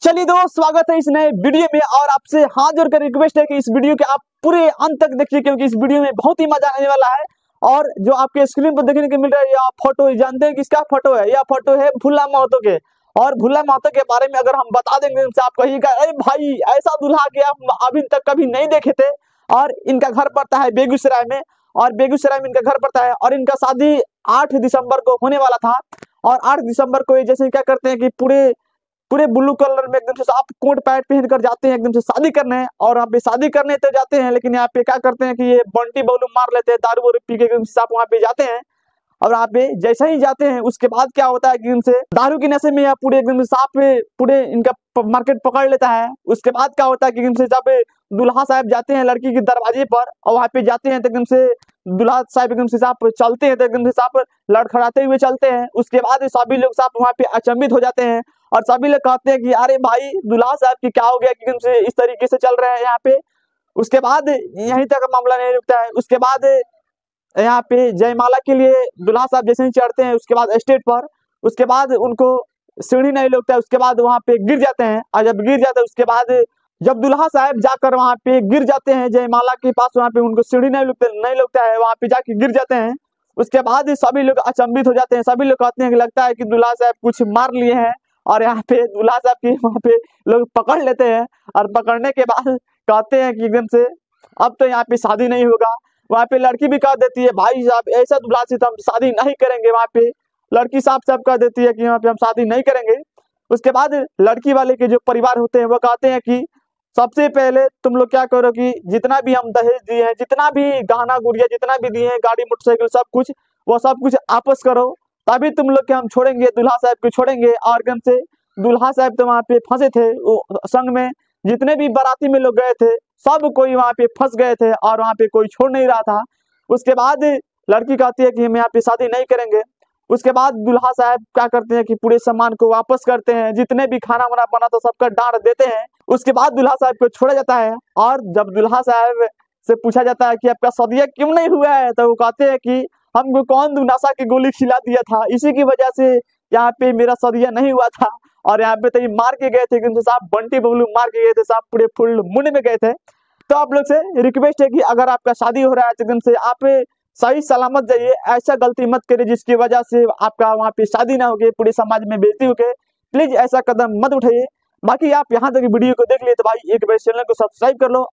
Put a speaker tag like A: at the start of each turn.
A: चलिए दोस्त, स्वागत है इस नए वीडियो में। और आपसे हाथ जोड़कर रिक्वेस्ट है कि इस वीडियो के आप पूरे अंत तक देखिए, क्योंकि इस वीडियो में बहुत ही मजा आने वाला है। और जो आपके स्क्रीन पर देखने को मिल रहा है यह फोटो, जानते हैं किसका फोटो है? यह फोटो है भुल्ला महतो के। और भुल्ला महतो के बारे में अगर हम बता देंगे तो आप कहिएगा, अरे भाई ऐसा दूल्हा के हम अभी तक कभी नहीं देखे थे। और इनका घर पड़ता है बेगूसराय में, और बेगूसराय में इनका घर पड़ता है। और इनका शादी 8 दिसंबर को होने वाला था। और 8 दिसंबर को ये जैसे क्या करते हैं कि पूरे पूरे ब्लू कलर में एकदम से आप कोट पैंट पहन कर जाते हैं एकदम से शादी करने। और यहाँ पे शादी करने तो जाते हैं, लेकिन यहाँ पे क्या करते हैं कि ये बंटी बबलू मार लेते हैं, दारू वारू पी के एकदम से आप वहाँ पे जाते हैं। और यहाँ पे जैसे ही जाते हैं उसके बाद क्या होता है कि इनसे दारू के नशे में या पूरे एकदम सांप पूरे इनका मार्केट पकड़ लेता है। उसके बाद क्या होता है कि इनसे जब दुल्हा साहब जाते हैं लड़की के दरवाजे पर, और वहाँ पे जाते हैं तो एकदम से दुल्हा साहब एकदम से साहब चलते हैं तो एकदम से साहब लड़खड़ाते हुए चलते हैं। उसके बाद सभी लोग साहब वहाँ पे अचंभित हो जाते हैं, और सभी लोग कहते हैं कि अरे भाई दुल्हा साहब की क्या हो गया कि एकदम से इस तरीके से चल रहे हैं यहाँ पे। उसके बाद यहीं तक मामला नहीं रुकता है। उसके बाद यहाँ पे जयमाला के लिए दुल्हा साहब जैसे ही चढ़ते हैं उसके बाद स्टेज पर, उसके बाद उनको सीढ़ी नहीं लगता है। उसके बाद वहाँ पे गिर जाते हैं, और जब गिर जाते हैं उसके बाद जब दुल्हा साहब जाकर वहाँ पे गिर जाते हैं जयमाला के पास, वहाँ पे उनको सीढ़ी नहीं लगता है, वहाँ पे जाके गिर जाते हैं। उसके बाद सभी लोग अचंभित हो जाते हैं, सभी लोग कहते हैं कि लगता है कि दुल्हा साहब कुछ मार लिए हैं। और यहाँ पे दुल्हा साहब की वहाँ पे लोग पकड़ लेते हैं, और पकड़ने के बाद कहते हैं कि एकदम से अब तो यहाँ पे शादी नहीं होगा। वहाँ पे लड़की भी कह देती है, भाई साहब ऐसा दुल्हा से तो हम शादी नहीं करेंगे। वहाँ पे लड़की साफ साफ कह देती है कि यहाँ पे हम शादी नहीं करेंगे। उसके बाद लड़की वाले के जो परिवार होते हैं वो कहते हैं कि सबसे पहले तुम लोग क्या करो कि जितना भी हम दहेज दिए हैं, जितना भी गहना गुड़िया जितना भी दिए हैं, गाड़ी मोटरसाइकिल सब कुछ, वो सब कुछ आपस करो, तभी तुम लोग के हम छोड़ेंगे, दुल्हा साहब को छोड़ेंगे। और एकदम से दुल्हा साहब तो वहाँ पे फंसे थे संग में, जितने भी बाराती में लोग गए थे सब कोई वहाँ पे फंस गए थे, और वहाँ पे कोई छोड़ नहीं रहा था। उसके बाद लड़की कहती है कि हम यहाँ पे शादी नहीं करेंगे। उसके बाद दुल्हा साहब क्या करते हैं कि पूरे सामान को वापस करते हैं, जितने भी खाना वाना बना था सबका डांट देते हैं। उसके बाद दुल्हा साहब को छोड़ा जाता है। और जब दुल्हा साहब से पूछा जाता है कि आपका शादी क्यों नहीं हुआ है, तो वो कहते हैं कि हमको कौन नशा की गोली खिला दिया था, इसी की वजह से यहाँ पे मेरा शादी नहीं हुआ था। और यहाँ पे तो ये मार के गए थे एकदम से साहब, बंटी बबलू मार के गए थे साहब, पूरे फुल मुंड में गए थे। तो आप लोग से रिक्वेस्ट है कि अगर आपका शादी हो रहा है तो एकदम से आप सही सलामत जाइए, ऐसा गलती मत करिए जिसकी वजह से आपका वहाँ पे शादी ना हो गई, पूरे समाज में बेइज्जती हो गई। प्लीज ऐसा कदम मत उठाइए। बाकी आप यहाँ तक वीडियो को देख लिए तो भाई एक बार चैनल को सब्सक्राइब कर लो।